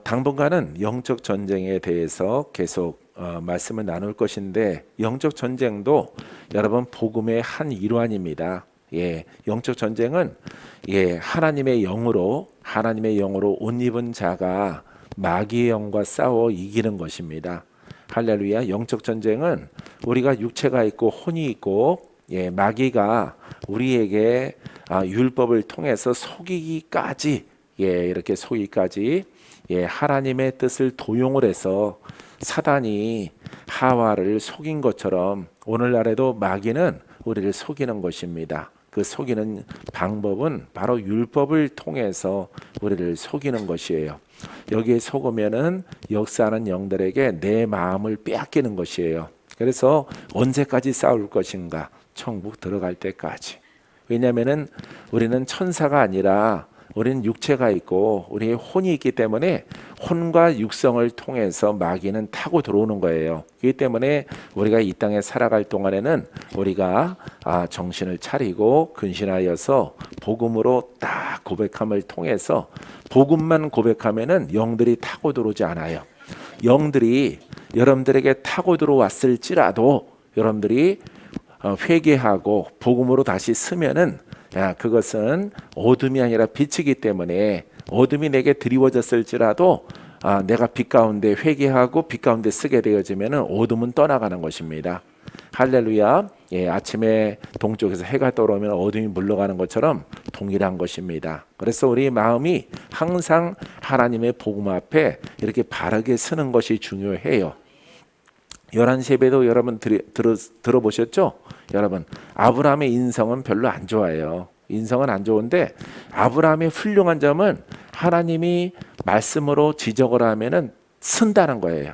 당분간은 영적 전쟁에 대해서 계속 말씀을 나눌 것인데, 영적 전쟁도 여러분 복음의 한 일환입니다. 영적 전쟁은 하나님의 영으로 옷 입은 자가 마귀의 영과 싸워 이기는 것입니다. 할렐루야. 영적 전쟁은 우리가 육체가 있고 혼이 있고 마귀가 우리에게 율법을 통해서 속이기까지 이렇게 속이기까지 하나님의 뜻을 도용을 해서 사단이 하와를 속인 것처럼 오늘날에도 마귀는 우리를 속이는 것입니다. 그 속이는 방법은 바로 율법을 통해서 우리를 속이는 것이에요. 여기에 속으면은 역사하는 영들에게 내 마음을 빼앗기는 것이에요. 그래서 언제까지 싸울 것인가? 천국 들어갈 때까지. 왜냐하면은 우리는 천사가 아니라 우리는 육체가 있고 우리의 혼이 있기 때문에 혼과 육성을 통해서 마귀는 타고 들어오는 거예요. 그렇기 때문에 우리가 이 땅에 살아갈 동안에는 우리가 정신을 차리고 근신하여서 복음으로 딱 고백함을 통해서 복음만 고백하면은 영들이 타고 들어오지 않아요. 영들이 여러분들에게 타고 들어왔을지라도 여러분들이 회개하고 복음으로 다시 쓰면은 그것은 어둠이 아니라 빛이기 때문에 어둠이 내게 드리워졌을지라도 내가 빛 가운데 회개하고 빛 가운데 쓰게 되어지면 어둠은 떠나가는 것입니다. 할렐루야. 아침에 동쪽에서 해가 떠오르면 어둠이 물러가는 것처럼 동일한 것입니다. 그래서 우리 마음이 항상 하나님의 복음 앞에 이렇게 바르게 서는 것이 중요해요. 11시 예배도 여러분 들어보셨죠? 여러분, 아브라함의 인성은 별로 안 좋아요. 인성은 안 좋은데 아브라함의 훌륭한 점은 하나님이 말씀으로 지적을 하면은 쓴다는 거예요.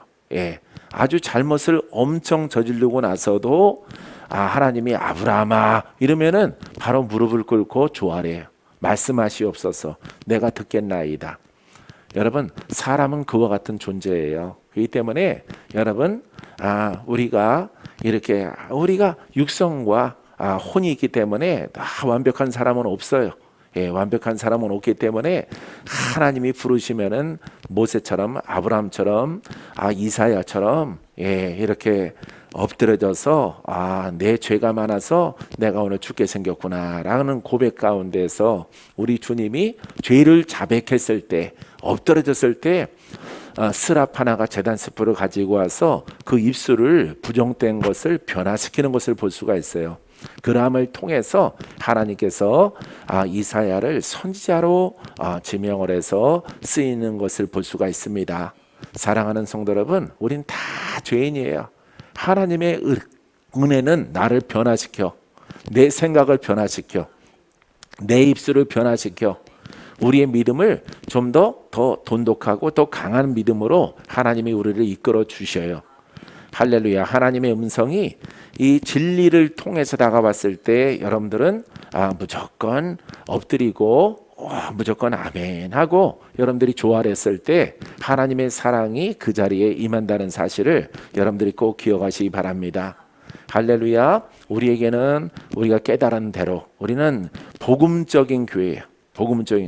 아주 잘못을 엄청 저지르고 나서도 하나님이 아브라함아 이러면은 바로 무릎을 꿇고 조아래요. 말씀하시옵소서 내가 듣겠나이다. 여러분, 사람은 그와 같은 존재예요. 그렇기 때문에 여러분, 우리가 육성과 혼이 있기 때문에 완벽한 사람은 없어요. 완벽한 사람은 없기 때문에 하나님이 부르시면은 모세처럼 아브라함처럼 이사야처럼 이렇게 엎드려져서 내 죄가 많아서 내가 오늘 죽게 생겼구나라는 고백 가운데서 우리 주님이 죄를 자백했을 때 엎드려졌을 때 스랍 하나가 제단 스프를 가지고 와서 그 입술을 부정된 것을 변화시키는 것을 볼 수가 있어요. 그람을 통해서 하나님께서 이사야를 선지자로 지명을 해서 쓰이는 것을 볼 수가 있습니다. 사랑하는 성도 여러분, 우린 다 죄인이에요. 하나님의 은혜는 나를 변화시켜, 내 생각을 변화시켜, 내 입술을 변화시켜 우리의 믿음을 좀 더 돈독하고 더 강한 믿음으로 하나님이 우리를 이끌어 주셔요. 할렐루야. 하나님의 음성이 이 진리를 통해서 다가왔을 때 여러분들은 무조건 엎드리고 무조건 아멘 하고 여러분들이 조아렸을 때 하나님의 사랑이 그 자리에 임한다는 사실을 여러분들이 꼭 기억하시기 바랍니다. 할렐루야. 우리에게는 우리가 깨달은 대로 우리는 복음적인 교회예요.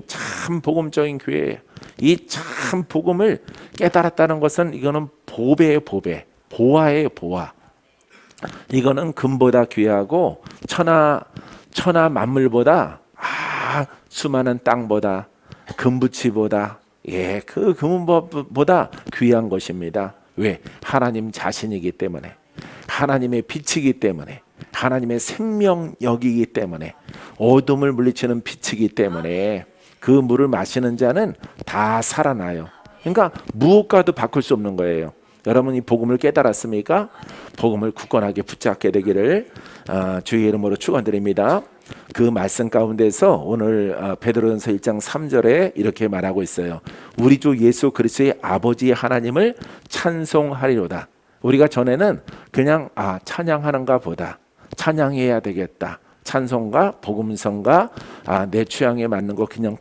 참 복음적인 교회예요. 이 참 복음을 깨달았다는 것은 이거는 보배예요. 보화예요. 보화. 이거는 금보다 귀하고 천하 만물보다 수많은 땅보다 금부치보다 그 금보다 귀한 것입니다. 왜? 하나님 자신이기 때문에, 하나님의 빛이기 때문에, 하나님의 생명력이기 때문에, 어둠을 물리치는 빛이기 때문에 그 물을 마시는 자는 다 살아나요. 그러니까 무엇과도 바꿀 수 없는 거예요. 여러분, 이 복음을 깨달았습니까? 복음을 굳건하게 붙잡게 되기를 주의 이름으로 축원드립니다. 그 말씀 가운데서 오늘 베드로전서 1장 3절에 이렇게 말하고 있어요. 우리 주 예수 그리스도의 아버지 하나님을 찬송하리로다. 우리가 전에는 그냥 찬양하는가 보다, 찬양해야 되겠다, 찬송가 복음성가 내 취향에 맞는 거 그냥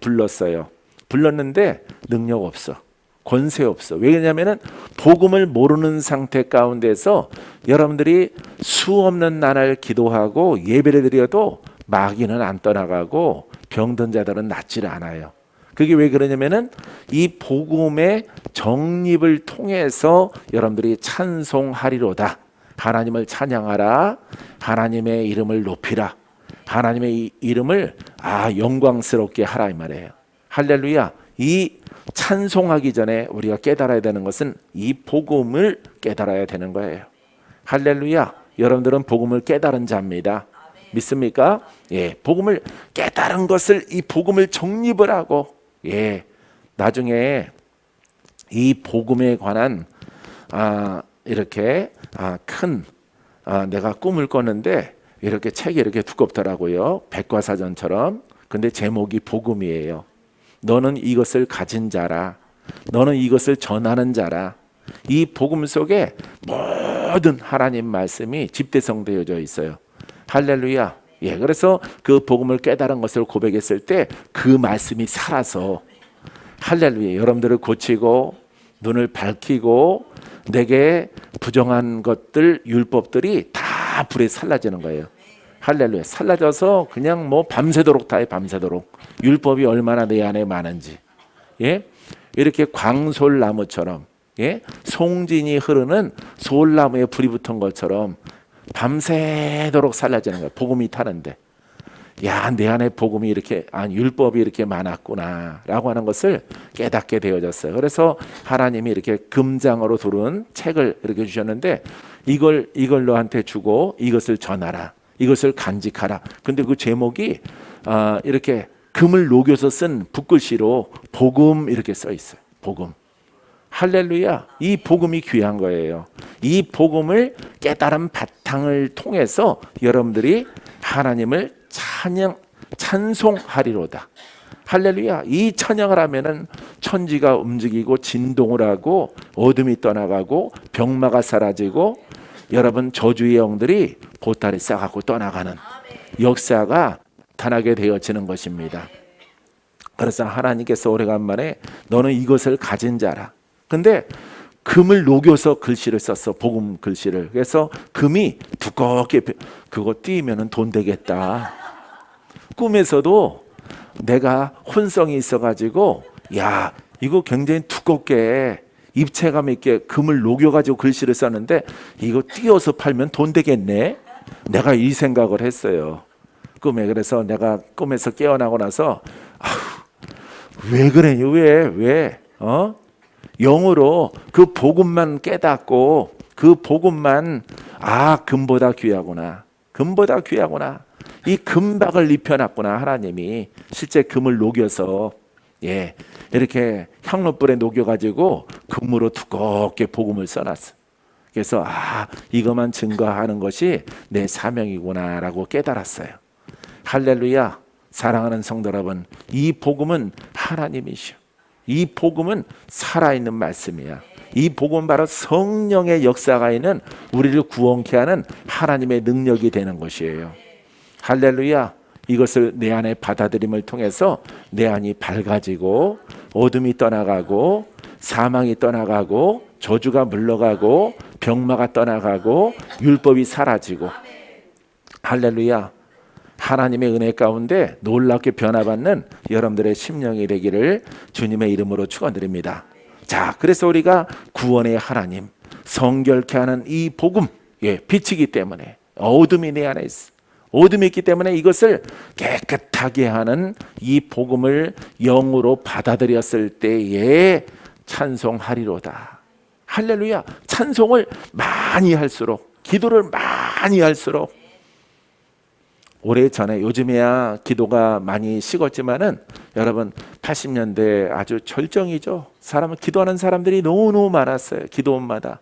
불렀는데 능력 없어, 권세 없어. 왜냐하면 복음을 모르는 상태 가운데서 여러분들이 수 없는 나날 기도하고 예배를 드려도 마귀는 안 떠나가고 병든 자들은 낫질 않아요. 그게 왜 그러냐면은 이 복음의 정립을 통해서 여러분들이 찬송하리로다. 하나님을 찬양하라. 하나님의 이름을 높이라. 하나님의 이름을 영광스럽게 하라 이 말이에요. 할렐루야. 이 찬송하기 전에 우리가 깨달아야 되는 것은 이 복음을 깨달아야 되는 거예요. 할렐루야. 여러분들은 복음을 깨달은 자입니다. 믿습니까? 예, 복음을 깨달은 것을 이 복음을 정립을 하고 나중에 이 복음에 관한 이렇게 큰 내가 꿈을 꿨는데 이렇게 책이 이렇게 두껍더라고요. 백과사전처럼. 근데 제목이 복음이에요. 너는 이것을 가진 자라. 너는 이것을 전하는 자라. 이 복음 속에 모든 하나님 말씀이 집대성되어져 있어요. 할렐루야. 예, 그래서 그 복음을 깨달은 것을 고백했을 때 그 말씀이 살아서 할렐루야. 여러분들을 고치고 눈을 밝히고 내게 부정한 것들, 율법들이 다 불에 살라지는 거예요. 할렐루야. 살라져서 그냥 뭐 밤새도록 다해. 밤새도록. 율법이 얼마나 내 안에 많은지. 예? 이렇게 광솔나무처럼 송진이 흐르는 솔나무에 불이 붙은 것처럼 밤새도록 살라지는 거예요. 복음이 타는데. 야, 내 안에 복음이 이렇게 율법이 이렇게 많았구나라고 하는 것을 깨닫게 되어졌어요. 그래서 하나님이 이렇게 금장으로 두른 책을 이렇게 주셨는데 이걸 너한테 주고 이것을 전하라. 이것을 간직하라. 근데 그 제목이 이렇게 금을 녹여서 쓴 붓글씨로 복음 이렇게 써 있어요. 복음. 할렐루야. 이 복음이 귀한 거예요. 이 복음을 깨달은 바탕을 통해서 여러분들이 하나님을 찬송하리로다. 할렐루야. 이 찬양을 하면은 천지가 움직이고 진동을 하고 어둠이 떠나가고 병마가 사라지고 여러분 저주의 영들이 보따리 싸갖고 떠나가는 역사가 나타나게 되어지는 것입니다. 그래서 하나님께서 오래간만에 너는 이것을 가진 자라. 근데 금을 녹여서 글씨를 썼어. 복음 글씨를. 그래서 금이 두껍게 그거 띄면은 돈 되겠다. 꿈에서도 내가 혼성이 있어가지고 야 이거 굉장히 두껍게 입체감 있게 금을 녹여가지고 글씨를 썼는데 이거 띄어서 팔면 돈 되겠네. 내가 이 생각을 했어요. 꿈에. 그래서 내가 꿈에서 깨어나고 나서 왜 그래? 왜? 영으로 그 복음만 깨닫고 그 복음만 금보다 귀하구나. 금보다 귀하구나. 이 금박을 입혀놨구나. 하나님이 실제 금을 녹여서 이렇게 향로불에 녹여가지고 금으로 두껍게 복음을 써놨어. 그래서 이것만 증거하는 것이 내 사명이구나라고 깨달았어요. 할렐루야. 사랑하는 성도 여러분, 이 복음은 하나님이시오. 이 복음은 살아있는 말씀이야. 이 복음은 바로 성령의 역사가 있는 우리를 구원케 하는 하나님의 능력이 되는 것이에요. 할렐루야. 이것을 내 안에 받아들임을 통해서 내 안이 밝아지고 어둠이 떠나가고 사망이 떠나가고 저주가 물러가고 병마가 떠나가고 율법이 사라지고 할렐루야. 하나님의 은혜 가운데 놀랍게 변화받는 여러분들의 심령이 되기를 주님의 이름으로 축원드립니다. 자, 그래서 우리가 구원의 하나님, 성결케 하는 이 복음, 빛이기 때문에 어둠이 내 안에 있어. 어둠이 있기 때문에 이것을 깨끗하게 하는 이 복음을 영으로 받아들였을 때에 찬송하리로다. 할렐루야. 찬송을 많이 할수록, 기도를 많이 할수록, 오래전에, 요즘에야 기도가 많이 식었지만은 여러분 80년대 아주 절정이죠. 기도하는 사람들이 너무너무 많았어요. 기도원마다.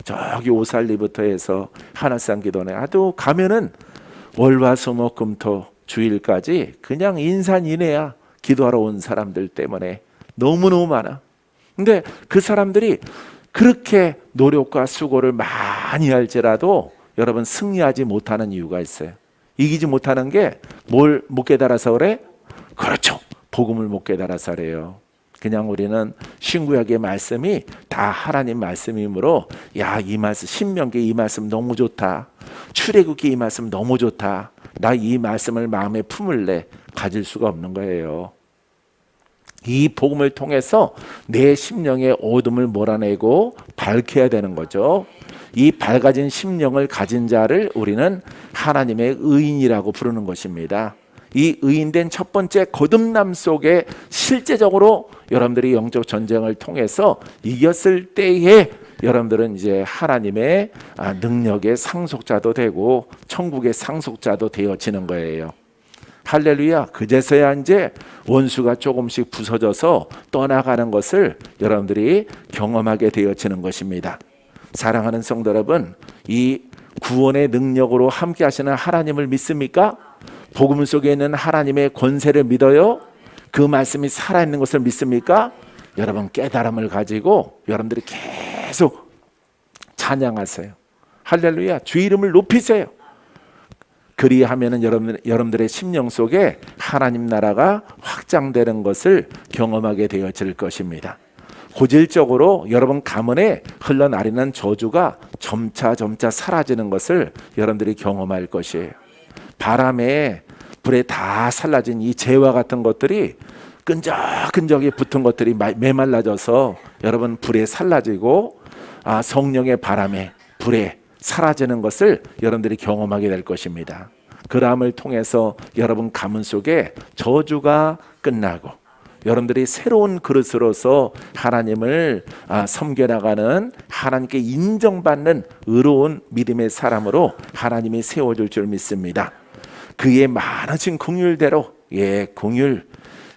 저기 오살리부터 해서 하늘산 기도원에 아주 가면은 월화수목금토 주일까지 그냥 인산인해야 기도하러 온 사람들 때문에 너무너무 많아. 근데 그 사람들이 그렇게 노력과 수고를 많이 할지라도 여러분 승리하지 못하는 이유가 있어요. 이기지 못하는 게 뭘 못 깨달아서 그래? 그렇죠. 복음을 못 깨달아서 그래요. 그냥 우리는 신구약의 말씀이 다 하나님 말씀이므로 이 말씀, 신명기 이 말씀 너무 좋다. 출애굽기 이 말씀 너무 좋다. 나 이 말씀을 마음에 품을래. 가질 수가 없는 거예요. 이 복음을 통해서 내 심령의 어둠을 몰아내고 밝혀야 되는 거죠. 이 밝아진 심령을 가진 자를 우리는 하나님의 의인이라고 부르는 것입니다. 이 의인된 첫 번째 거듭남 속에 실제적으로 여러분들이 영적 전쟁을 통해서 이겼을 때에 여러분들은 이제 하나님의 능력의 상속자도 되고 천국의 상속자도 되어지는 거예요. 할렐루야. 그제서야 이제 원수가 조금씩 부서져서 떠나가는 것을 여러분들이 경험하게 되어지는 것입니다. 사랑하는 성도 여러분, 이 구원의 능력으로 함께 하시는 하나님을 믿습니까? 복음 속에 있는 하나님의 권세를 믿어요? 그 말씀이 살아있는 것을 믿습니까? 여러분 깨달음을 가지고 여러분들이 계속 찬양하세요. 할렐루야. 주의 이름을 높이세요. 그리하면은 여러분들의 심령 속에 하나님 나라가 확장되는 것을 경험하게 되어질 것입니다. 고질적으로 여러분 가문에 흘러나리는 저주가 점차 사라지는 것을 여러분들이 경험할 것이에요. 바람에 불에 다 살라진 이 재와 같은 것들이 끈적끈적이 붙은 것들이 메말라져서 여러분 불에 살라지고 성령의 바람에 불에 사라지는 것을 여러분들이 경험하게 될 것입니다. 그람을 통해서 여러분 가문 속에 저주가 끝나고 여러분들이 새로운 그릇으로서 하나님을 섬겨나가는 하나님께 인정받는 의로운 믿음의 사람으로 하나님이 세워줄 줄 믿습니다. 그의 많으신 긍휼대로 긍휼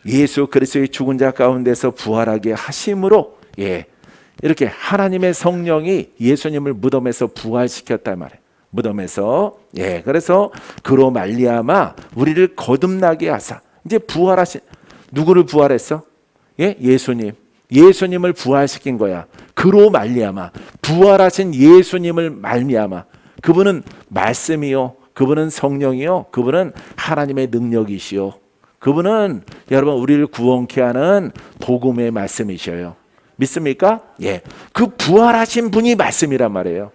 예수 그리스도의 죽은 자 가운데서 부활하게 하심으로 이렇게 하나님의 성령이 예수님을 무덤에서 부활시켰단 말이에요. 무덤에서 그래서 그로 말미암아 우리를 거듭나게 하사 이제 부활하신 누구를 부활했어? 예수님을 부활시킨 거야. 그로 말미암아 부활하신 예수님을 말미암아 그분은 말씀이요, 그분은 성령이요, 그분은 하나님의 능력이시요, 그분은 여러분 우리를 구원케 하는 복음의 말씀이셔요. 믿습니까? 그 부활하신 분이 말씀이란 말이에요.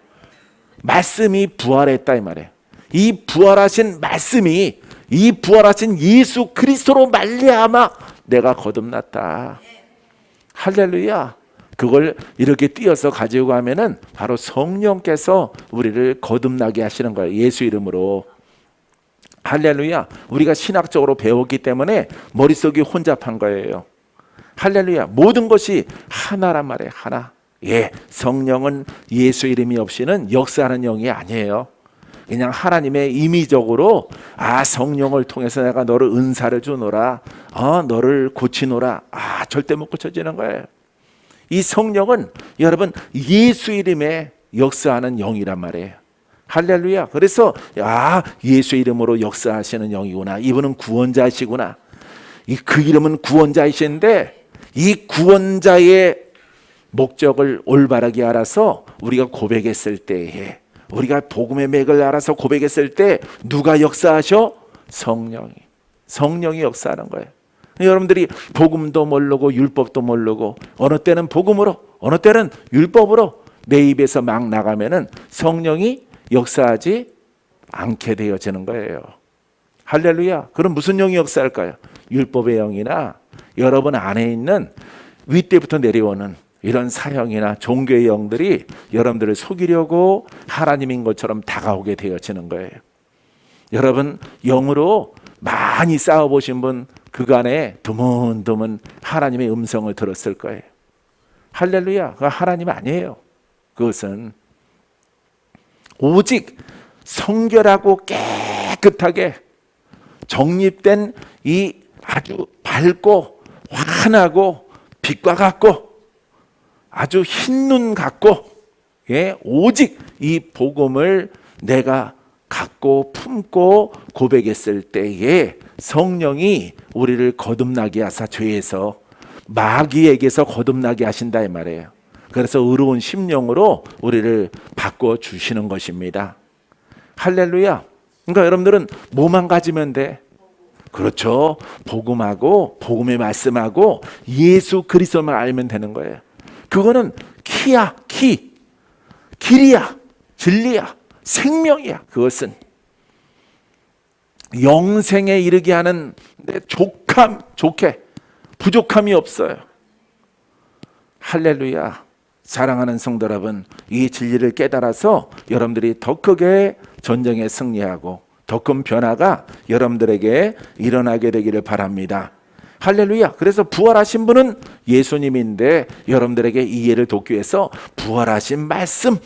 말씀이 부활했다 이 말이에요. 이 부활하신 말씀이 이 부활하신 예수 그리스도로 말미암아 내가 거듭났다. 할렐루야. 그걸 이렇게 띄어서 가지고 가면은 바로 성령께서 우리를 거듭나게 하시는 거예요. 예수 이름으로. 할렐루야. 우리가 신학적으로 배웠기 때문에 머릿속이 혼잡한 거예요. 할렐루야. 모든 것이 하나란 말이에요. 하나. 성령은 예수 이름이 없이는 역사하는 영이 아니에요. 그냥 하나님의 임의적으로 성령을 통해서 내가 너를 은사를 주노라, 너를 고치노라. 절대 못 고쳐지는 거예요. 이 성령은 여러분 예수 이름에 역사하는 영이란 말이에요. 할렐루야. 그래서 예수 이름으로 역사하시는 영이구나. 이분은 구원자이시구나. 그 이름은 구원자이신데 이 구원자의 목적을 올바르게 알아서 우리가 고백했을 때에 우리가 복음의 맥을 알아서 고백했을 때 누가 역사하셔? 성령이 역사하는 거예요. 여러분들이 복음도 모르고 율법도 모르고 어느 때는 복음으로 어느 때는 율법으로 내 입에서 막 나가면은 성령이 역사하지 않게 되어지는 거예요. 할렐루야. 그럼 무슨 영이 역사할까요? 율법의 영이나 여러분 안에 있는 윗대부터 내려오는 이런 사형이나 종교의 영들이 여러분들을 속이려고 하나님인 것처럼 다가오게 되어지는 거예요. 여러분 영으로 많이 싸워보신 분 그간에 드문드문 하나님의 음성을 들었을 거예요. 할렐루야. 그건 하나님 아니에요. 그것은 오직 성결하고 깨끗하게 정립된 이 아주 밝고 환하고 빛과 같고 아주 흰 눈 같고 오직 이 복음을 내가 갖고 품고 고백했을 때에 성령이 우리를 거듭나게 하사 죄에서 마귀에게서 거듭나게 하신다 이 말이에요. 그래서 의로운 심령으로 우리를 바꿔주시는 것입니다. 할렐루야. 그러니까 여러분들은 뭐만 가지면 돼? 그렇죠. 복음하고 복음의 말씀하고 예수 그리스도만 알면 되는 거예요. 그거는 키야, 길이야, 진리야, 생명이야. 그것은 영생에 이르게 하는 좋게 부족함이 없어요. 할렐루야. 사랑하는 성도 여러분, 이 진리를 깨달아서 여러분들이 더 크게 전쟁에 승리하고 더 큰 변화가 여러분들에게 일어나게 되기를 바랍니다. 할렐루야. 그래서 부활하신 분은 예수님인데 여러분들에게 이해를 돕기 위해서 부활하신 말씀,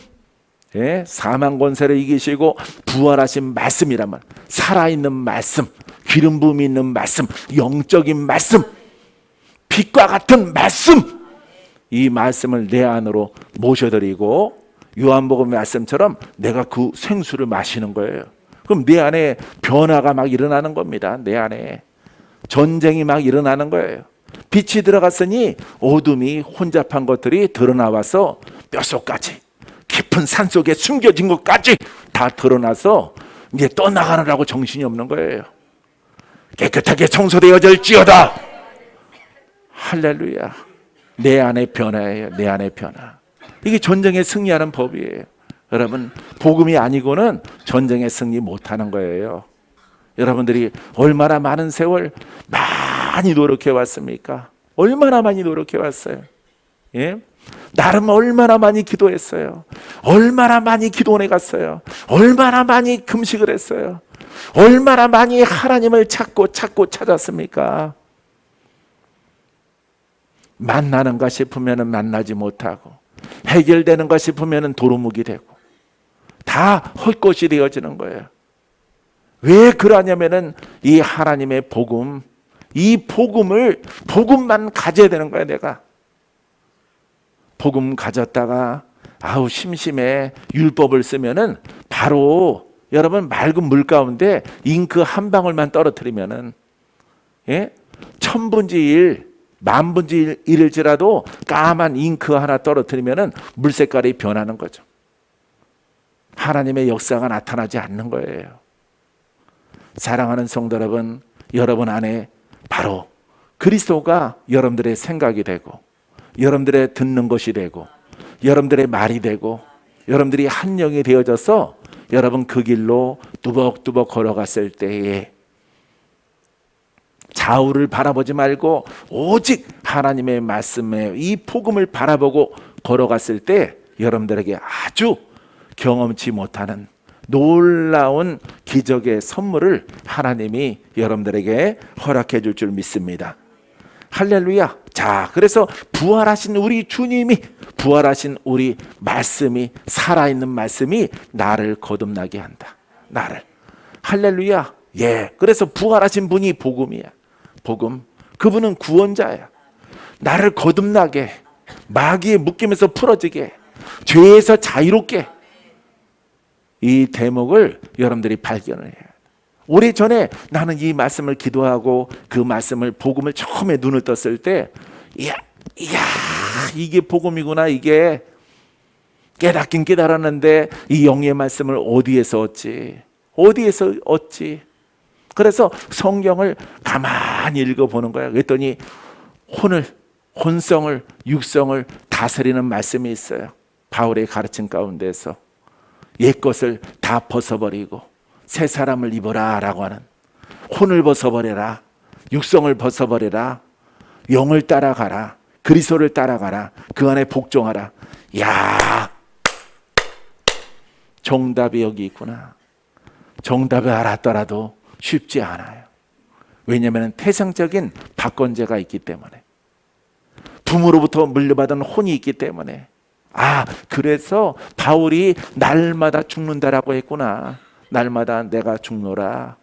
사망 권세를 이기시고 부활하신 말씀이란 말, 살아있는 말씀, 기름 부음이 있는 말씀, 영적인 말씀, 빛과 같은 말씀, 이 말씀을 내 안으로 모셔드리고 요한복음 말씀처럼 내가 그 생수를 마시는 거예요. 그럼 내 안에 변화가 막 일어나는 겁니다. 내 안에 전쟁이 막 일어나는 거예요. 빛이 들어갔으니 어둠이 혼잡한 것들이 드러나와서 뼛속까지 깊은 산속에 숨겨진 것까지 다 드러나서 이제 떠나가느라고 정신이 없는 거예요. 깨끗하게 청소되어질지어다. 할렐루야. 내 안의 변화예요. 내 안의 변화. 이게 전쟁에 승리하는 법이에요. 여러분, 복음이 아니고는 전쟁에 승리 못하는 거예요. 여러분들이 얼마나 많은 세월 많이 노력해 왔습니까? 얼마나 많이 노력해 왔어요. 예? 나름 얼마나 많이 기도했어요. 얼마나 많이 기도원에 갔어요. 얼마나 많이 금식을 했어요. 얼마나 많이 하나님을 찾고 찾았습니까? 만나는가 싶으면 만나지 못하고 해결되는가 싶으면 도루묵이 되고 다 헛것이 되어지는 거예요. 왜 그러냐면은 이 하나님의 복음, 이 복음만 가져야 되는 거야. 내가 복음 가졌다가 아우 심심해 율법을 쓰면은 바로 여러분 맑은 물 가운데 잉크 한 방울만 떨어뜨리면은 천분지 일 만분지 일일지라도 까만 잉크 하나 떨어뜨리면은 물 색깔이 변하는 거죠. 하나님의 역사가 나타나지 않는 거예요. 사랑하는 성도 여러분, 여러분 안에 바로 그리스도가 여러분들의 생각이 되고 여러분들의 듣는 것이 되고 여러분들의 말이 되고 여러분들이 한 영이 되어져서 여러분 그 길로 뚜벅뚜벅 걸어갔을 때에 좌우를 바라보지 말고 오직 하나님의 말씀에 이 복음을 바라보고 걸어갔을 때 여러분들에게 아주 경험치 못하는 놀라운 기적의 선물을 하나님이 여러분들에게 허락해 줄 줄 믿습니다. 할렐루야. 자, 그래서 부활하신 우리 주님이, 부활하신 우리 말씀이, 살아있는 말씀이 나를 거듭나게 한다. 나를. 할렐루야. 예. 그래서 부활하신 분이 복음이야. 복음. 그분은 구원자야. 나를 거듭나게, 마귀의 묶임에서 풀어지게, 죄에서 자유롭게, 이 대목을 여러분들이 발견을 해요. 오래전에 나는 이 말씀을 기도하고 그 말씀을 복음을 처음에 눈을 떴을 때 이야 이게 복음이구나. 이게 깨닫긴 깨달았는데 이 영의 말씀을 어디에서 얻지? 그래서 성경을 가만히 읽어보는 거야. 그랬더니 혼성을 육성을 다스리는 말씀이 있어요. 바울의 가르침 가운데서 옛것을 다 벗어버리고 새 사람을 입어라 라고 하는, 혼을 벗어버려라, 육성을 벗어버려라, 영을 따라가라, 그리스도를 따라가라, 그 안에 복종하라. 야, 정답이 여기 있구나. 정답을 알았더라도 쉽지 않아요. 왜냐하면 태생적인 박건제가 있기 때문에, 부모로부터 물려받은 혼이 있기 때문에. 그래서 바울이 날마다 죽는다라고 했구나. 날마다 내가 죽노라.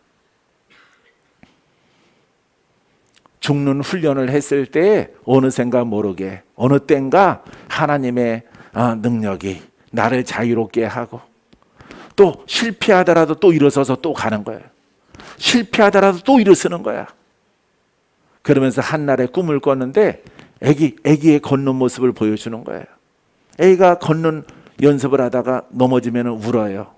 죽는 훈련을 했을 때 어느샌가 모르게 어느 땐가 하나님의 능력이 나를 자유롭게 하고, 또 실패하더라도 또 일어서서 또 가는 거예요. 실패하더라도 또 일어서는 거야. 그러면서 한날에 꿈을 꿨는데 애기의 걷는 모습을 보여주는 거예요. 애기가 걷는 연습을 하다가 넘어지면 울어요.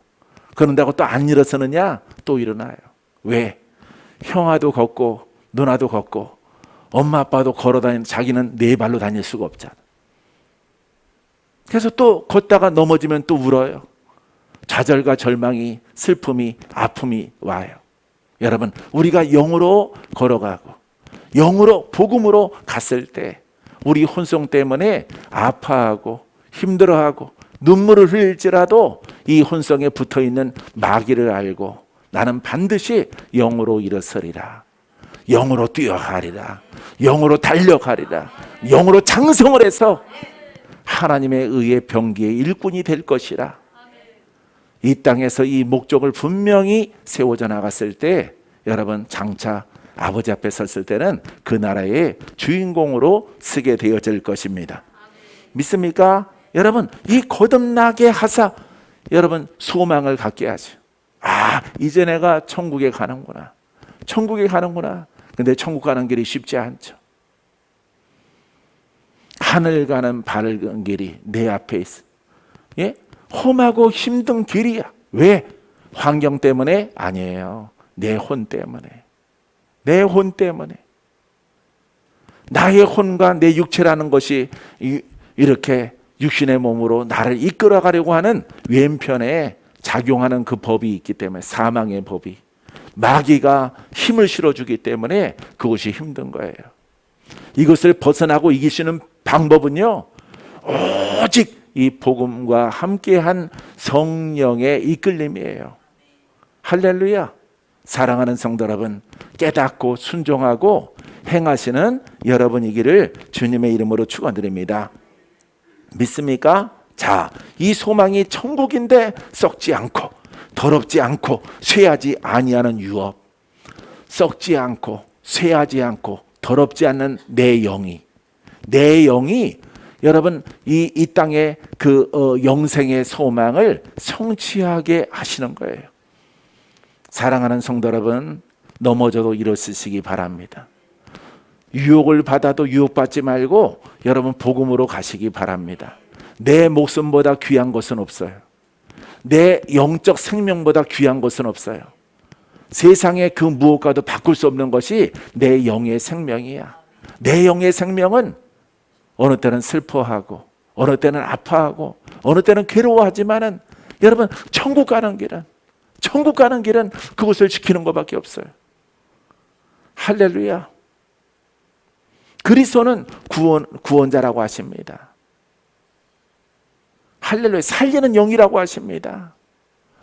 그런다고 또 안 일어서느냐? 또 일어나요. 왜? 형아도 걷고 누나도 걷고 엄마 아빠도 걸어다니는, 자기는 네 발로 다닐 수가 없잖아. 그래서 또 걷다가 넘어지면 또 울어요. 좌절과 절망이, 슬픔이, 아픔이 와요. 여러분, 우리가 영으로 걸어가고 영으로 복음으로 갔을 때 우리 혼성 때문에 아파하고 힘들어하고 눈물을 흘릴지라도 이 혼성에 붙어있는 마귀를 알고 나는 반드시 영으로 일어서리라, 영으로 뛰어가리라, 영으로 달려가리라, 영으로 장성을 해서 하나님의 의의 병기의 일꾼이 될 것이라. 이 땅에서 이 목적을 분명히 세워져 나갔을 때 여러분 장차 아버지 앞에 섰을 때는 그 나라의 주인공으로 서게 되어질 것입니다. 믿습니까? 여러분 이 거듭나게 하사 여러분 소망을 갖게 하죠. 아, 이제 내가 천국에 가는구나. 천국에 가는구나. 근데 천국 가는 길이 쉽지 않죠. 하늘 가는 바른 길이 내 앞에 있어. 예? 험하고 힘든 길이야. 왜? 환경 때문에? 아니에요. 내 혼 때문에. 내 혼 때문에. 나의 혼과 내 육체라는 것이 이렇게 육신의 몸으로 나를 이끌어가려고 하는 왼편에 작용하는 그 법이 있기 때문에, 사망의 법이 마귀가 힘을 실어주기 때문에 그것이 힘든 거예요. 이것을 벗어나고 이기시는 방법은요, 오직 이 복음과 함께한 성령의 이끌림이에요. 할렐루야. 사랑하는 성도 여러분, 깨닫고 순종하고 행하시는 여러분이기를 주님의 이름으로 축원드립니다. 믿습니까? 자, 이 소망이 천국인데 썩지 않고 더럽지 않고 쇠하지 아니하는 유업, 썩지 않고 쇠하지 않고 더럽지 않는 내 영이 여러분 이 땅의 그 영생의 소망을 성취하게 하시는 거예요. 사랑하는 성도 여러분, 넘어져도 일어서시기 바랍니다. 유혹을 받아도 유혹받지 말고 여러분 복음으로 가시기 바랍니다. 내 목숨보다 귀한 것은 없어요. 내 영적 생명보다 귀한 것은 없어요. 세상의 그 무엇과도 바꿀 수 없는 것이 내 영의 생명이야. 내 영의 생명은 어느 때는 슬퍼하고 어느 때는 아파하고 어느 때는 괴로워하지만은 여러분 천국 가는 길은 그것을 지키는 것밖에 없어요. 할렐루야. 그리스도는 구원자라고 하십니다. 할렐루야. 살리는 영이라고 하십니다.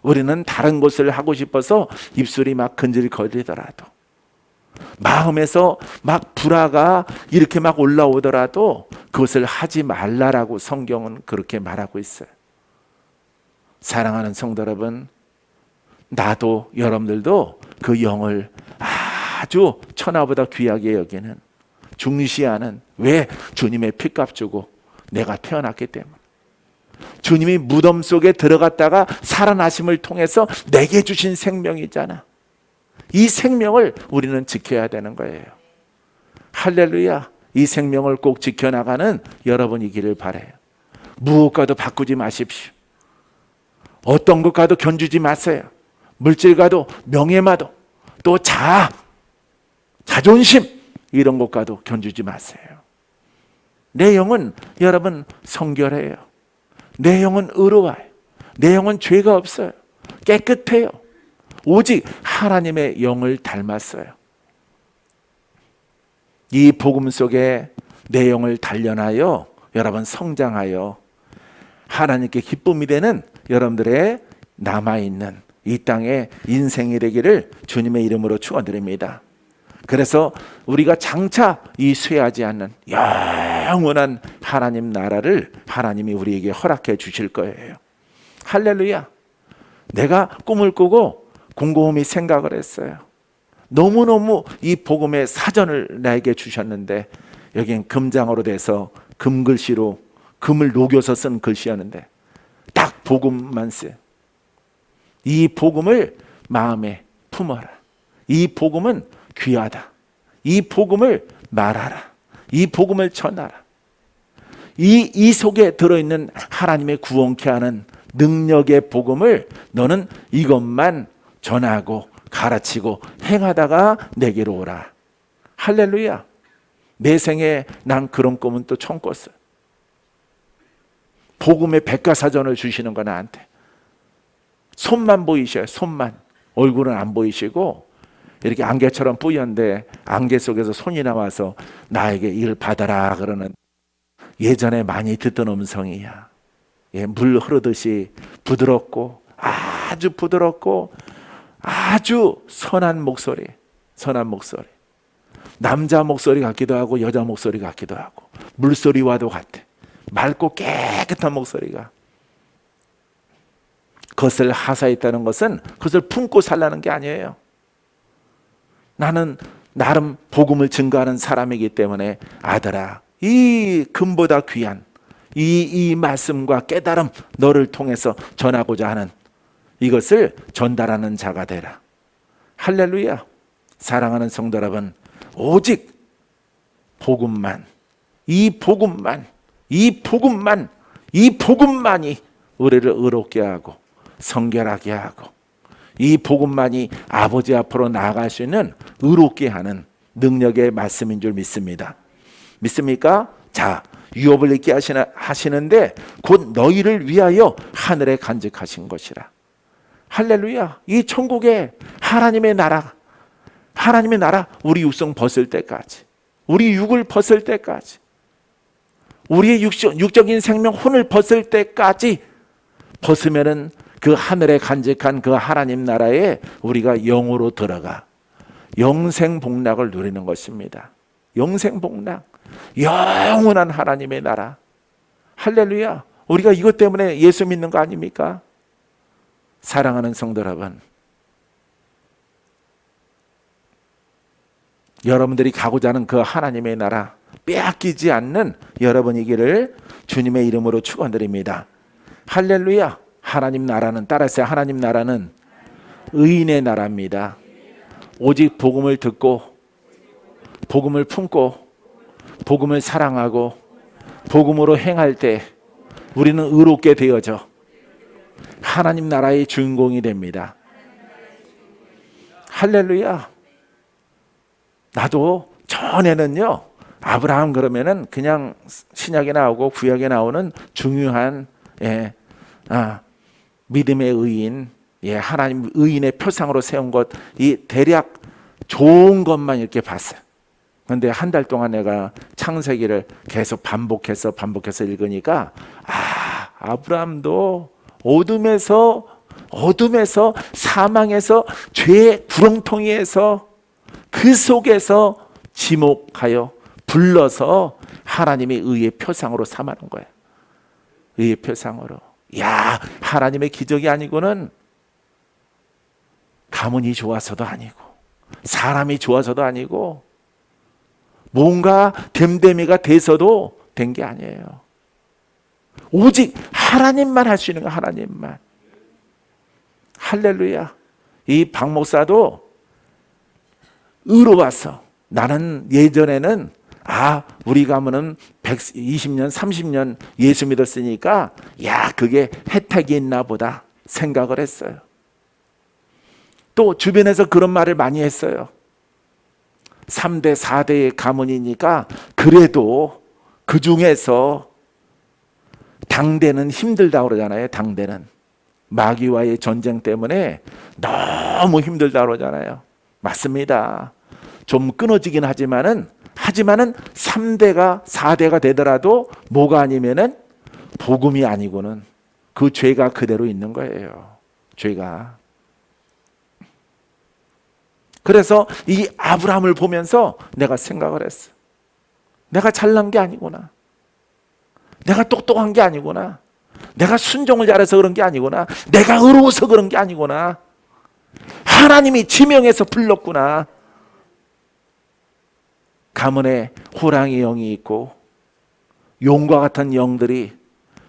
우리는 다른 것을 하고 싶어서 입술이 막 근질거리더라도, 마음에서 막 불화가 이렇게 막 올라오더라도 그것을 하지 말라라고 성경은 그렇게 말하고 있어요. 사랑하는 성도 여러분, 나도 여러분들도 그 영을 아주 천하보다 귀하게 여기는, 중시하는, 왜? 주님의 피값 주고 내가 태어났기 때문에, 주님이 무덤 속에 들어갔다가 살아나심을 통해서 내게 주신 생명이잖아. 이 생명을 우리는 지켜야 되는 거예요. 할렐루야. 이 생명을 꼭 지켜나가는 여러분이기를 바라요. 무엇과도 바꾸지 마십시오. 어떤 것과도 견주지 마세요. 물질과도 명예마도 또 자존심 이런 것과도 견주지 마세요. 내 영은 여러분 성결해요. 내 영은 의로워요. 내 영은 죄가 없어요. 깨끗해요. 오직 하나님의 영을 닮았어요. 이 복음 속에 내 영을 단련하여 여러분 성장하여 하나님께 기쁨이 되는 여러분들의 남아있는 이 땅의 인생이 되기를 주님의 이름으로 축원드립니다. 그래서 우리가 장차 이 쇠하지 않는 영원한 하나님 나라를 하나님이 우리에게 허락해 주실 거예요. 할렐루야. 내가 꿈을 꾸고 곰곰이 생각을 했어요. 너무너무 이 복음의 사전을 나에게 주셨는데, 여긴 금장으로 돼서 금글씨로 금을 녹여서 쓴 글씨였는데 딱 복음만 써요. 이 복음을 마음에 품어라. 이 복음은 귀하다. 이 복음을 말하라. 이 복음을 전하라. 이 속에 들어있는 하나님의 구원케 하는 능력의 복음을 너는 이것만 전하고 가르치고 행하다가 내게로 오라. 할렐루야. 내 생에 난 그런 꿈은 또 처음 꿨어요. 복음의 백과사전을 주시는 거 나한테. 손만 보이셔요. 손만. 얼굴은 안 보이시고 이렇게 안개처럼 뿌연데 안개 속에서 손이 나와서 나에게 이를 받아라 그러는 예전에 많이 듣던 음성이야. 예, 물 흐르듯이 부드럽고 아주 부드럽고 아주 선한 목소리, 선한 목소리. 남자 목소리 같기도 하고 여자 목소리 같기도 하고 물소리와도 같아. 맑고 깨끗한 목소리가. 그것을 하사했다는 것은 그것을 품고 살라는 게 아니에요. 나는 나름 복음을 증거하는 사람이기 때문에 아들아, 이 금보다 귀한 이 말씀과 깨달음 너를 통해서 전하고자 하는 이것을 전달하는 자가 되라. 할렐루야. 사랑하는 성도 여러분, 오직 복음만, 이 복음만이 우리를 의롭게 하고 성결하게 하고 이 복음만이 아버지 앞으로 나아갈 수 있는 의롭게 하는 능력의 말씀인 줄 믿습니다. 믿습니까? 자, 유업을 잊게 하시는데 곧 너희를 위하여 하늘에 간직하신 것이라. 할렐루야. 이 천국에 하나님의 나라, 우리 육성 벗을 때까지, 우리 육을 벗을 때까지, 우리의 육적인 생명 혼을 벗을 때까지 벗으면은 그 하늘에 간직한 그 하나님 나라에 우리가 영으로 들어가 영생 복락을 누리는 것입니다. 영생 복락, 영원한 하나님의 나라. 할렐루야. 우리가 이것 때문에 예수 믿는 거 아닙니까? 사랑하는 성도 여러분, 여러분들이 가고자 하는 그 하나님의 나라 빼앗기지 않는 여러분이기를 주님의 이름으로 축원드립니다. 할렐루야. 하나님 나라는, 따라서 하나님 나라는 의인의 나라입니다. 오직 복음을 듣고 복음을 품고 복음을 사랑하고 복음으로 행할 때 우리는 의롭게 되어져 하나님 나라의 주인공이 됩니다. 할렐루야. 나도 전에는요, 아브라함 그러면은 그냥 신약에 나오고 구약에 나오는 중요한 믿음의 의인, 하나님 의인의 표상으로 세운 것, 이 대략 좋은 것만 이렇게 봤어요. 그런데 한 달 동안 내가 창세기를 계속 반복해서 읽으니까 아브라함도 어둠에서 사망에서 죄의 구렁텅이에서 그 속에서 지목하여 불러서 하나님의 의의 표상으로 삼아놓은 거예요. 의의 표상으로. 야, 하나님의 기적이 아니고는 가문이 좋아서도 아니고 사람이 좋아서도 아니고 뭔가 됨됨이가 돼서도 된 게 아니에요. 오직 하나님만 할 수 있는 거, 하나님만. 할렐루야. 이 박 목사도 의로웠어. 나는 예전에는 우리 가문은 120년 30년 예수 믿었으니까 그게 혜택이 있나 보다 생각을 했어요. 또 주변에서 그런 말을 많이 했어요. 3대 4대의 가문이니까 그래도 그 중에서 당대는 힘들다고 그러잖아요. 당대는 마귀와의 전쟁 때문에 너무 힘들다고 그러잖아요. 맞습니다. 좀 끊어지긴 하지만은 3대가 4대가 되더라도 뭐가 아니면은 복음이 아니고는 그 죄가 그대로 있는 거예요. 죄가. 그래서 이 아브라함을 보면서 내가 생각을 했어. 내가 잘난 게 아니구나. 내가 똑똑한 게 아니구나. 내가 순종을 잘해서 그런 게 아니구나. 내가 의로워서 그런 게 아니구나. 하나님이 지명해서 불렀구나. 가문에 호랑이 영이 있고 용과 같은 영들이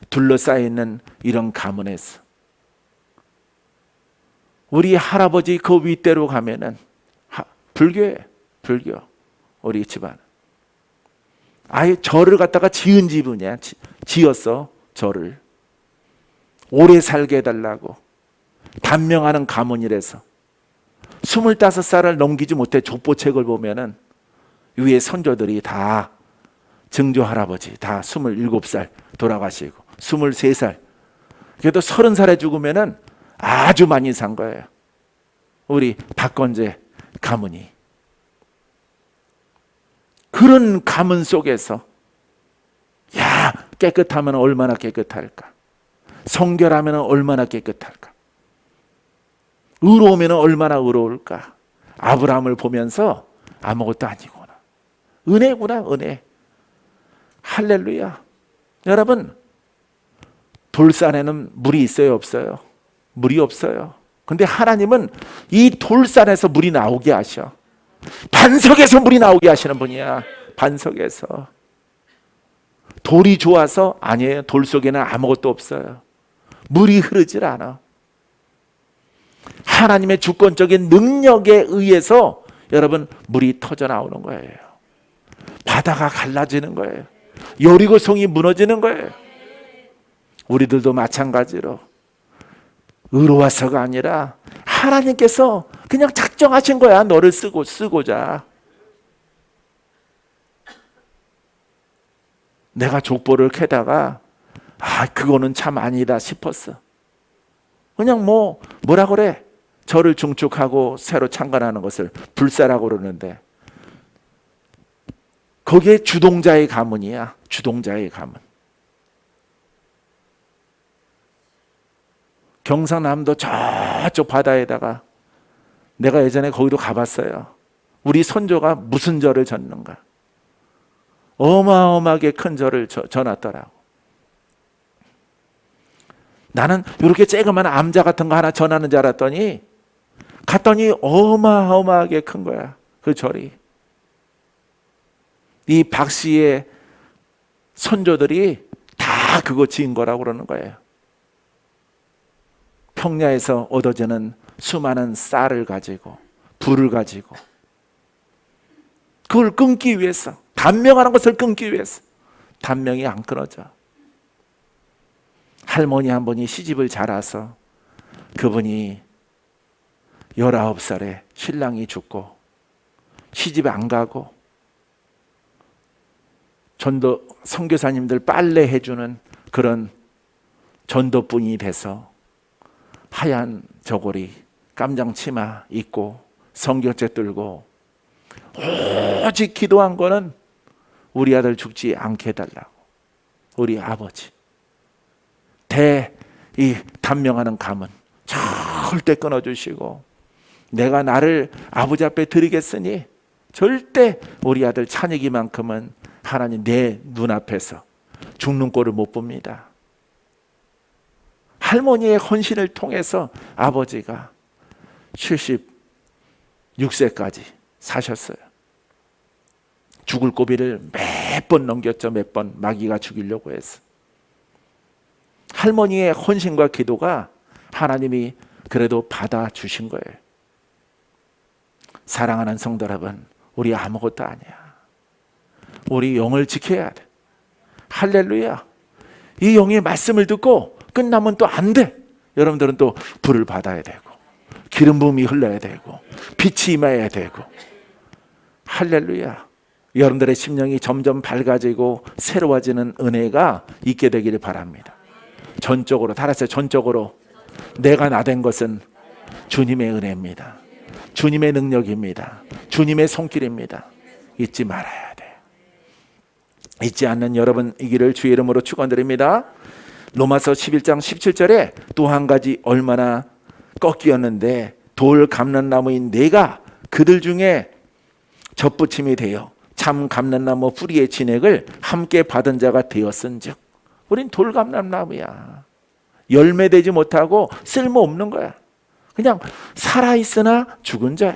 둘러싸여 있는 이런 가문에서 우리 할아버지 그 윗대로 가면은 불교 우리 집안 아예 절을 갖다가 지은 집이냐, 지었어. 절을 오래 살게 해달라고 단명하는 가문이라서 25살을 넘기지 못해 족보책을 보면은 위에 선조들이 다 증조 할아버지 다 27살 돌아가시고 23살, 그래도 30살에 죽으면은 아주 많이 산 거예요. 우리 박건재 가문이. 그런 가문 속에서 야, 깨끗하면 얼마나 깨끗할까? 성결하면 얼마나 깨끗할까? 의로우면 얼마나 의로울까? 아브라함을 보면서 아무것도 아니구나. 은혜구나, 은혜. 할렐루야. 여러분, 돌산에는 물이 있어요, 없어요? 물이 없어요. 근데 하나님은 이 돌산에서 물이 나오게 하셔. 반석에서 물이 나오게 하시는 분이야. 반석에서. 돌이 좋아서? 아니에요. 돌 속에는 아무것도 없어요. 물이 흐르질 않아. 하나님의 주권적인 능력에 의해서 여러분 물이 터져 나오는 거예요. 바다가 갈라지는 거예요. 여리고성이 무너지는 거예요. 우리들도 마찬가지로 의로워서가 아니라 하나님께서 그냥 작정하신 거야. 너를 쓰고자. 내가 족보를 캐다가 그거는 참 아니다 싶었어. 그냥 뭐라 그래? 저를 중축하고 새로 창건하는 것을 불사라고 그러는데 거기에 주동자의 가문이야. 주동자의 가문. 경상남도 저쪽 바다에다가 내가 예전에 거기도 가봤어요. 우리 선조가 무슨 절을 졌는가. 어마어마하게 큰 절을 져놨더라고. 나는 이렇게 쬐그만 암자 같은 거 하나 전하는 줄 알았더니 갔더니 어마어마하게 큰 거야. 그 절이. 이 박씨의 선조들이 다 그거 지은 거라고 그러는 거예요. 평야에서 얻어지는 수많은 쌀을 가지고 불을 가지고 그걸 끊기 위해서, 단명하는 것을 끊기 위해서. 단명이 안 끊어져. 할머니 한 분이 시집을 잘 와서 그분이 19살에 신랑이 죽고 시집 안 가고 전도 선교사님들 빨래 해주는 그런 전도꾼이 돼서 하얀 저고리 깜장 치마 입고 성경책 들고 오직 기도한 거는 우리 아들 죽지 않게 해달라고. 우리 아버지 이 단명하는 가문 절대 끊어주시고 내가 나를 아버지 앞에 드리겠으니 절대 우리 아들 찬익이만큼은 하나님 내 눈앞에서 죽는 꼴을 못 봅니다. 할머니의 헌신을 통해서 아버지가 76세까지 사셨어요. 죽을 고비를 몇 번 넘겼죠. 몇 번 마귀가 죽이려고 해서. 할머니의 헌신과 기도가 하나님이 그래도 받아주신 거예요. 사랑하는 성도 여러분, 우리 아무것도 아니야. 우리 영을 지켜야 돼. 할렐루야. 이 영의 말씀을 듣고 끝나면 또 안 돼. 여러분들은 또 불을 받아야 되고 기름 부음이 흘러야 되고 빛이 임해야 되고. 할렐루야. 여러분들의 심령이 점점 밝아지고 새로워지는 은혜가 있게 되기를 바랍니다. 전적으로, 달았어요. 전적으로 내가 나된 것은 주님의 은혜입니다. 주님의 능력입니다. 주님의 손길입니다. 잊지 말아야 돼. 잊지 않는 여러분 이기를 주의 이름으로 축원드립니다. 로마서 11장 17절에 또 한 가지 얼마나 꺾이었는데 돌 감람나무인 내가 그들 중에 젖붙임이 되어 참 감람나무 뿌리의 진액을 함께 받은 자가 되었은즉. 우린 돌 감람나무야. 열매 되지 못하고 쓸모없는 거야. 그냥 살아있으나 죽은 자야.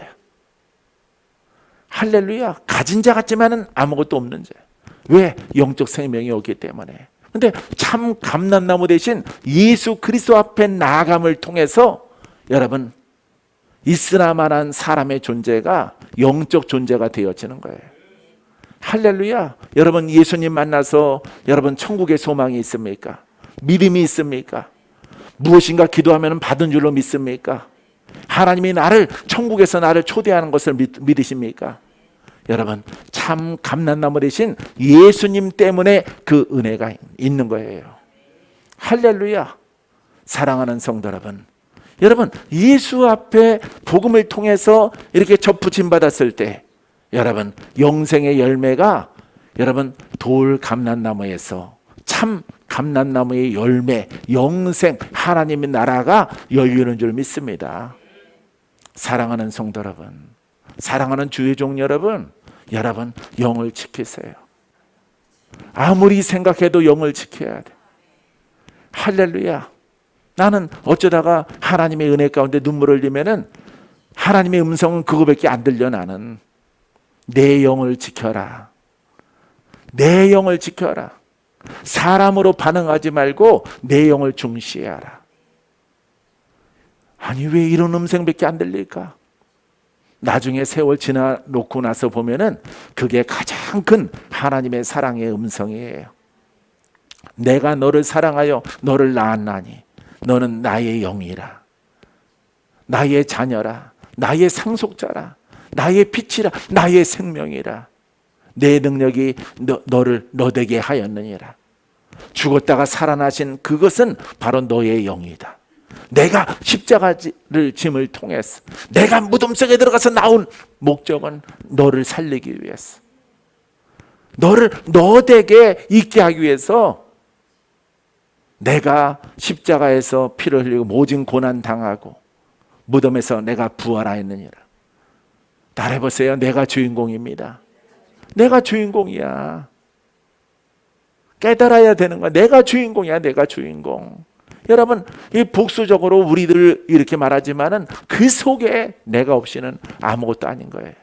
할렐루야. 가진 자 같지만은 아무것도 없는 자야. 왜? 영적 생명이 없기 때문에. 근데 참 감람나무 대신 예수 그리스도 앞에 나아감을 통해서 여러분 있으나마한 사람의 존재가 영적 존재가 되어지는 거예요. 할렐루야. 여러분 예수님 만나서 여러분 천국의 소망이 있습니까? 믿음이 있습니까? 무엇인가 기도하면 받은 줄로 믿습니까? 하나님이 천국에서 나를 초대하는 것을 믿으십니까? 여러분 참 감람나무 대신 예수님 때문에 그 은혜가 있는 거예요. 할렐루야. 사랑하는 성도 여러분, 여러분, 예수 앞에 복음을 통해서 이렇게 접붙임 받았을 때 여러분, 영생의 열매가 여러분 돌 감람나무에서 참 감람나무의 열매, 영생, 하나님의 나라가 열리는 줄 믿습니다. 사랑하는 성도 여러분, 사랑하는 주의 종 여러분, 여러분 영을 지키세요. 아무리 생각해도 영을 지켜야 돼. 할렐루야. 나는 어쩌다가 하나님의 은혜 가운데 눈물을 흘리면은 하나님의 음성은 그거밖에 안 들려. 나는 내 영을 지켜라. 내 영을 지켜라. 사람으로 반응하지 말고 내 영을 중시하라. 아니 왜 이런 음성밖에 안 들릴까? 나중에 세월 지나 놓고 나서 보면은 그게 가장 큰 하나님의 사랑의 음성이에요. 내가 너를 사랑하여 너를 낳았나니 너는 나의 영이라, 나의 자녀라, 나의 상속자라, 나의 빛이라, 나의 생명이라. 내 능력이 너를 너되게 하였느니라. 죽었다가 살아나신 그것은 바로 너의 영이다. 내가 십자가를 짐을 통해서 내가 무덤 속에 들어가서 나온 목적은 너를 살리기 위해서, 너를 너되게 있게 하기 위해서 내가 십자가에서 피를 흘리고 모진 고난 당하고 무덤에서 내가 부활하였느니라. 따라해보세요. 내가 주인공입니다. 내가 주인공이야. 깨달아야 되는 거야. 내가 주인공이야. 내가 주인공. 여러분, 이 복수적으로 우리들 이렇게 말하지만은 그 속에 내가 없이는 아무것도 아닌 거예요.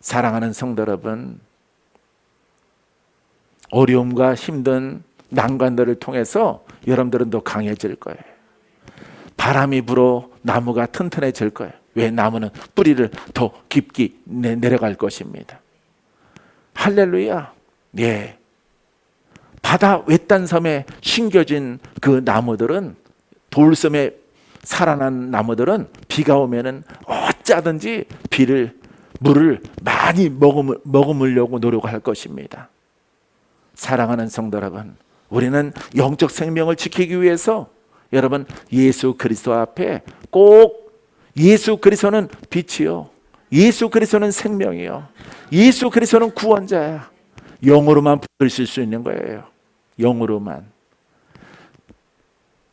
사랑하는 성도 여러분, 어려움과 힘든 난관들을 통해서 여러분들은 더 강해질 거예요. 바람이 불어 나무가 튼튼해질 거예요. 왜? 나무는 뿌리를 더 깊이 내려갈 것입니다. 할렐루야. 예. 바다 외딴 섬에 심겨진 그 나무들은, 돌섬에 살아난 나무들은 비가 오면은 어쩌든지 물을 많이 머금으려고 노력할 것입니다. 사랑하는 성도 여러분, 우리는 영적 생명을 지키기 위해서 여러분 예수 그리스도 앞에 꼭, 예수 그리스도는 빛이요, 예수 그리스도는 생명이요, 예수 그리스도는 구원자야. 영으로만 부르실 수 있는 거예요. 영으로만.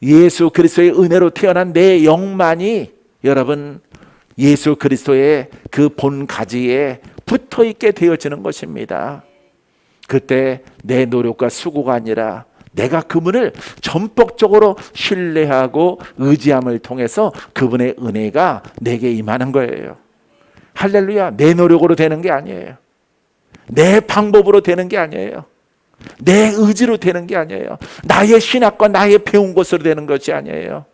예수 그리스도의 은혜로 태어난 내 영만이 여러분 예수 그리스도의 그 본 가지에 붙어 있게 되어지는 것입니다. 그때 내 노력과 수고가 아니라 내가 그분을 전폭적으로 신뢰하고 의지함을 통해서 그분의 은혜가 내게 임하는 거예요. 할렐루야. 내 노력으로 되는 게 아니에요. 내 방법으로 되는 게 아니에요. 내 의지로 되는 게 아니에요. 나의 신학과 나의 배운 것으로 되는 것이 아니에요.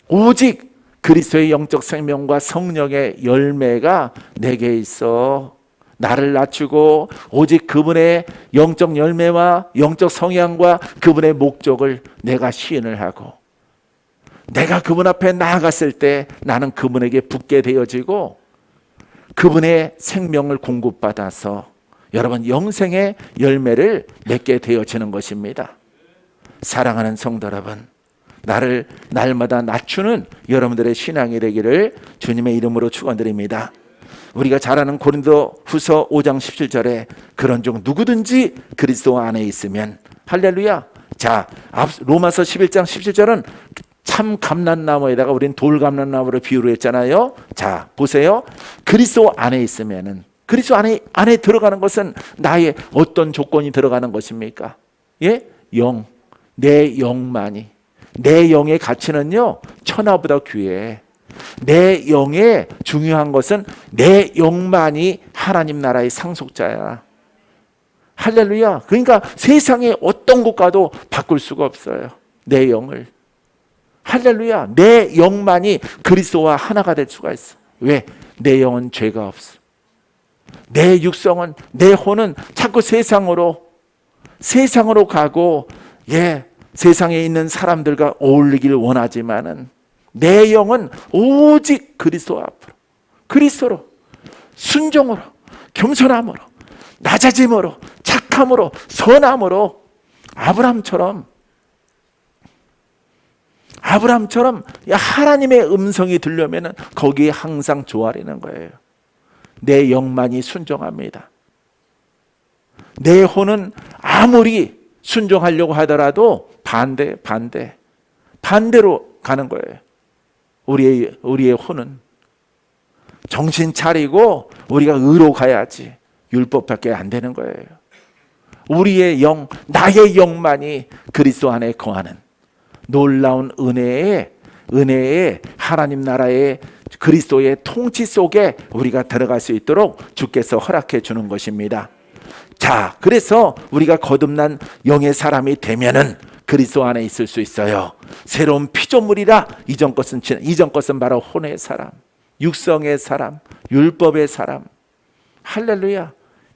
오직 그리스도의 영적 생명과 성령의 열매가 내게 있어 나를 낮추고 오직 그분의 영적 열매와 영적 성향과 그분의 목적을 내가 시인을 하고, 내가 그분 앞에 나아갔을 때 나는 그분에게 붙게 되어지고 그분의 생명을 공급받아서 여러분 영생의 열매를 맺게 되어지는 것입니다. 사랑하는 성도 여러분, 나를 날마다 낮추는 여러분들의 신앙이 되기를 주님의 이름으로 축원드립니다. 우리가 잘 아는 고린도 후서 5장 17절에 그런 종 누구든지 그리스도 안에 있으면, 할렐루야. 자, 로마서 11장 17절은 참 감람나무에다가 우리는 돌 감람나무를 비유로 했잖아요. 자, 보세요. 그리스도 안에 있으면은, 그리스도 안에 들어가는 것은 나의 어떤 조건이 들어가는 것입니까? 예? 영. 내 영만이. 내 영의 가치는요, 천하보다 귀해. 내 영의 중요한 것은 내 영만이 하나님 나라의 상속자야. 할렐루야. 그러니까 세상에 어떤 것 가도 바꿀 수가 없어요. 내 영을. 할렐루야. 내 영만이 그리스도와 하나가 될 수가 있어. 왜? 내 영은 죄가 없어. 내 육성은, 내 혼은 자꾸 세상으로 가고, 예, 세상에 있는 사람들과 어울리기를 원하지만은 내 영은 오직 그리스도 앞으로, 그리스도로, 순종으로, 겸손함으로, 낮아짐으로, 착함으로, 선함으로, 아브라함처럼 아브라함처럼 하나님의 음성이 들려면 거기에 항상 조아리는 거예요. 내 영만이 순종합니다. 내 혼은 아무리 순종하려고 하더라도 반대로 가는 거예요. 우리의 혼은 정신 차리고 우리가 의로 가야지 율법밖에 안 되는 거예요. 우리의 영, 나의 영만이 그리스도 안에 거하는 놀라운 은혜의 하나님 나라의 그리스도의 통치 속에 우리가 들어갈 수 있도록 주께서 허락해 주는 것입니다. 자, 그래서 우리가 거듭난 영의 사람이 되면은 그리스도 안에 있을 수 있어요. 새로운 피조물이라 이전 것은 바로 혼의 사람, 육성의 사람, 율법의 사람. 할렐루야.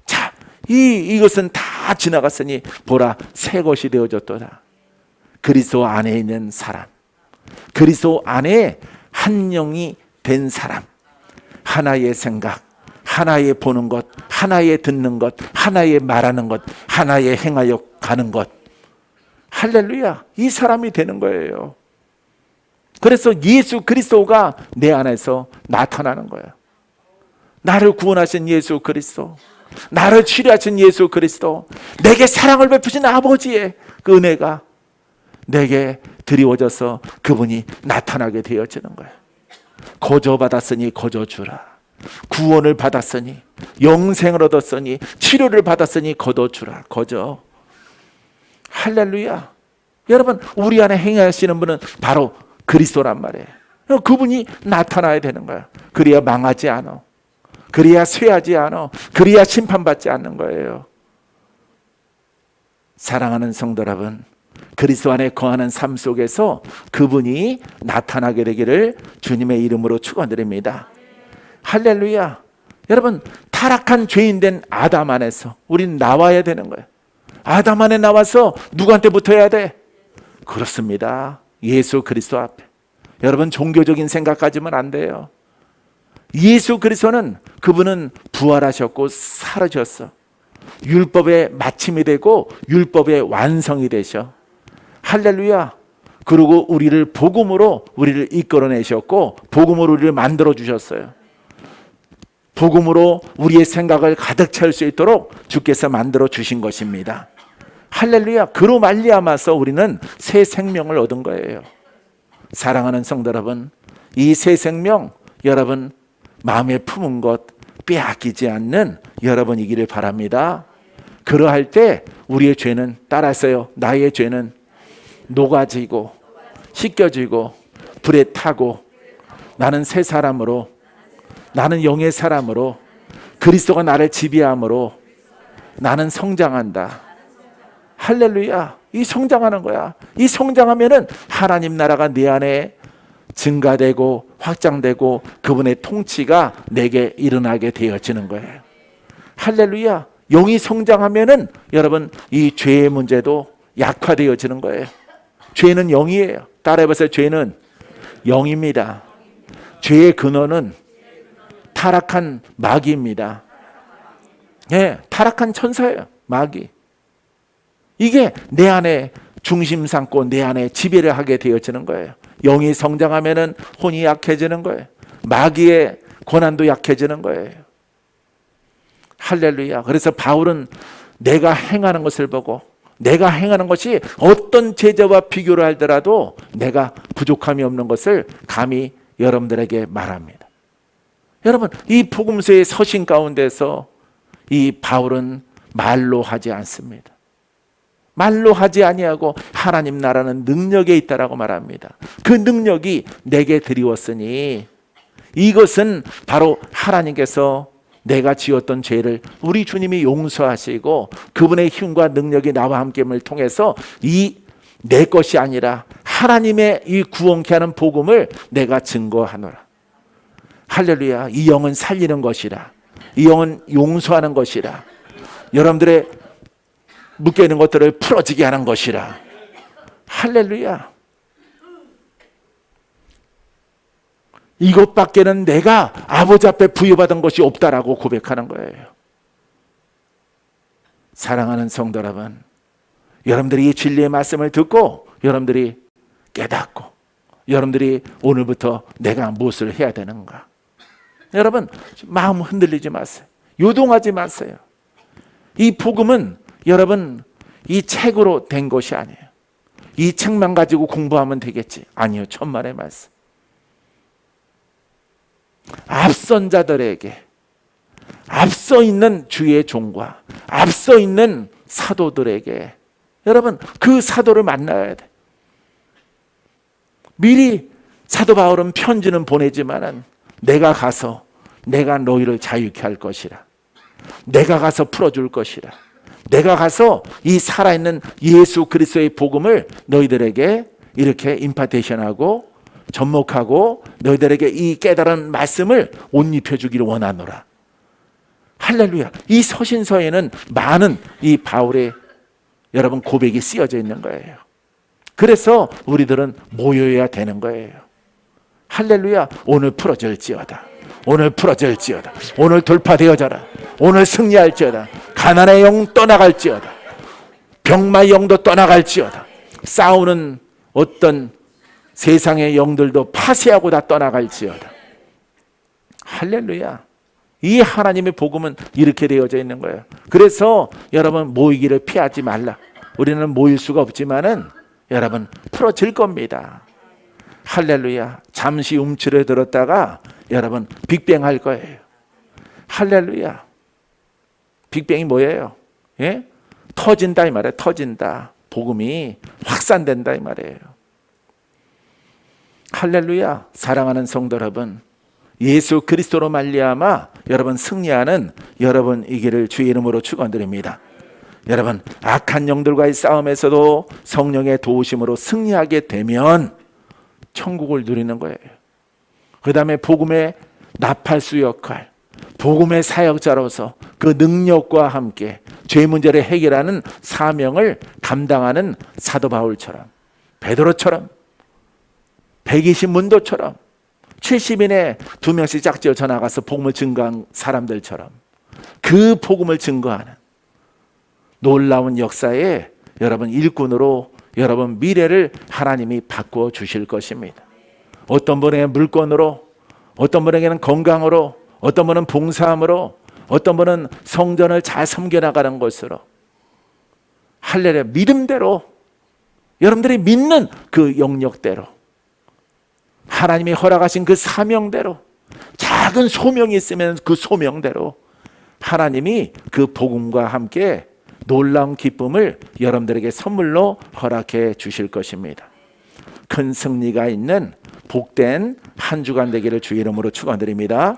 자, 이것은 다 지나갔으니 보라, 새 것이 되어졌도다. 그리스도 안에 있는 사람, 그리스도 안에 한 영이 된 사람, 하나의 생각, 하나의 보는 것, 하나의 듣는 것, 하나의 말하는 것, 하나의 행하여 가는 것. 할렐루야. 이 사람이 되는 거예요. 그래서 예수 그리스도가 내 안에서 나타나는 거예요. 나를 구원하신 예수 그리스도, 나를 치료하신 예수 그리스도, 내게 사랑을 베푸신 아버지의 그 은혜가 내게 드리워져서 그분이 나타나게 되어지는 거예요. 거저 받았으니 거저 주라. 구원을 받았으니, 영생을 얻었으니, 치료를 받았으니 거저 주라. 거저. 할렐루야. 여러분, 우리 안에 행하시는 분은 바로 그리스도란 말이에요. 그분이 나타나야 되는 거야. 그래야 망하지 않아. 그래야 쇠하지 않아. 그래야 심판받지 않는 거예요. 사랑하는 성도 여러분, 그리스도 안에 거하는 삶 속에서 그분이 나타나게 되기를 주님의 이름으로 축원드립니다. 할렐루야. 여러분, 타락한 죄인된 아담 안에서 우리는 나와야 되는 거예요. 아담 안에 나와서 누구한테 붙어야 돼? 그렇습니다. 예수 그리스도 앞에. 여러분, 종교적인 생각 가지면 안 돼요. 예수 그리스도는 그분은 부활하셨고 사라졌어. 율법의 마침이 되고 율법의 완성이 되셔. 할렐루야. 그리고 우리를 복음으로 우리를 이끌어내셨고 복음으로 우리를 만들어 주셨어요. 복음으로 우리의 생각을 가득 채울 수 있도록 주께서 만들어 주신 것입니다. 할렐루야. 그로 말미암아서 우리는 새 생명을 얻은 거예요. 사랑하는 성도 여러분, 이 새 생명 여러분 마음에 품은 것 빼앗기지 않는 여러분이기를 바랍니다. 그러할 때 우리의 죄는 따라서요, 나의 죄는 녹아지고 씻겨지고 불에 타고 나는 새 사람으로, 나는 영의 사람으로, 그리스도가 나를 지배함으로 나는 성장한다. 할렐루야. 이 성장하는 거야. 이 성장하면은 하나님 나라가 내 안에 증가되고 확장되고 그분의 통치가 내게 일어나게 되어지는 거예요. 할렐루야. 영이 성장하면은 여러분 이 죄의 문제도 약화되어지는 거예요. 죄는 영이에요. 따라해보세요. 죄는 영입니다. 죄의 근원은 타락한 마귀입니다. 예, 타락한 천사예요. 마귀. 이게 내 안에 중심 삼고 내 안에 지배를 하게 되어지는 거예요. 영이 성장하면은 혼이 약해지는 거예요. 마귀의 권한도 약해지는 거예요. 할렐루야. 그래서 바울은 내가 행하는 것을 보고, 내가 행하는 것이 어떤 제자와 비교를 하더라도 내가 부족함이 없는 것을 감히 여러분들에게 말합니다. 여러분, 이 복음서의 서신 가운데서 이 바울은 말로 하지 않습니다. 말로 하지 아니하고 하나님 나라는 능력에 있다라고 말합니다. 그 능력이 내게 드리웠으니 이것은 바로 하나님께서 내가 지었던 죄를 우리 주님이 용서하시고 그분의 힘과 능력이 나와 함께임을 통해서 이 내 것이 아니라 하나님의 이 구원케 하는 복음을 내가 증거하노라. 할렐루야. 이 영은 살리는 것이라. 이 영은 용서하는 것이라. 여러분들의 묶여있는 것들을 풀어지게 하는 것이라. 할렐루야. 이것밖에는 내가 아버지 앞에 부여받은 것이 없다라고 고백하는 거예요. 사랑하는 성도 여러분, 여러분들이 이 진리의 말씀을 듣고 여러분들이 깨닫고 여러분들이 오늘부터 내가 무엇을 해야 되는가? 여러분, 마음 흔들리지 마세요. 요동하지 마세요. 이 복음은 여러분 이 책으로 된 것이 아니에요. 이 책만 가지고 공부하면 되겠지. 아니요. 천만의 말씀. 앞선 자들에게, 앞서 있는 주의 종과 앞서 있는 사도들에게 여러분 그 사도를 만나야 돼. 미리 사도 바울은 편지는 보내지만은 내가 가서 내가 너희를 자유케 할 것이라. 내가 가서 풀어줄 것이라. 내가 가서 이 살아있는 예수 그리스도의 복음을 너희들에게 이렇게 임파테이션하고 접목하고 너희들에게 이 깨달은 말씀을 옷 입혀주기를 원하노라. 할렐루야. 이 서신서에는 많은 이 바울의 여러분 고백이 쓰여져 있는 거예요. 그래서 우리들은 모여야 되는 거예요. 할렐루야. 오늘 풀어질지어다. 오늘 풀어질지어다. 오늘 돌파되어져라. 오늘 승리할지어다. 가난의 영 떠나갈지어다. 병마의 영도 떠나갈지어다. 싸우는 어떤 세상의 영들도 파쇄하고 다 떠나갈지어다. 할렐루야. 이 하나님의 복음은 이렇게 되어져 있는 거예요. 그래서 여러분 모이기를 피하지 말라. 우리는 모일 수가 없지만은 여러분 풀어질 겁니다. 할렐루야. 잠시 움츠려 들었다가 여러분 빅뱅 할 거예요. 할렐루야. 빅뱅이 뭐예요? 예? 터진다 이 말이에요. 터진다. 복음이 확산된다 이 말이에요. 할렐루야. 사랑하는 성도 여러분, 예수 그리스도로 말미암아 여러분 승리하는 여러분 이 길을 주의 이름으로 축원드립니다. 여러분 악한 영들과의 싸움에서도 성령의 도우심으로 승리하게 되면 천국을 누리는 거예요. 그 다음에 복음의 나팔수 역할, 복음의 사역자로서 그 능력과 함께 죄 문제를 해결하는 사명을 감당하는 사도 바울처럼, 베드로처럼, 120문도처럼 70인에 2명씩 짝지어 전화가서 복음을 증거한 사람들처럼 그 복음을 증거하는 놀라운 역사에 여러분 일꾼으로 여러분 미래를 하나님이 바꾸어 주실 것입니다. 어떤 분에게는 물건으로, 어떤 분에게는 건강으로, 어떤 분은 봉사함으로, 어떤 분은 성전을 잘 섬겨나가는 것으로. 할렐루야. 믿음대로 여러분들이 믿는 그 영역대로 하나님이 허락하신 그 사명대로 작은 소명이 있으면 그 소명대로 하나님이 그 복음과 함께 놀라운 기쁨을 여러분들에게 선물로 허락해 주실 것입니다. 큰 승리가 있는 복된 한 주간 되기를 주의 이름으로 축원드립니다.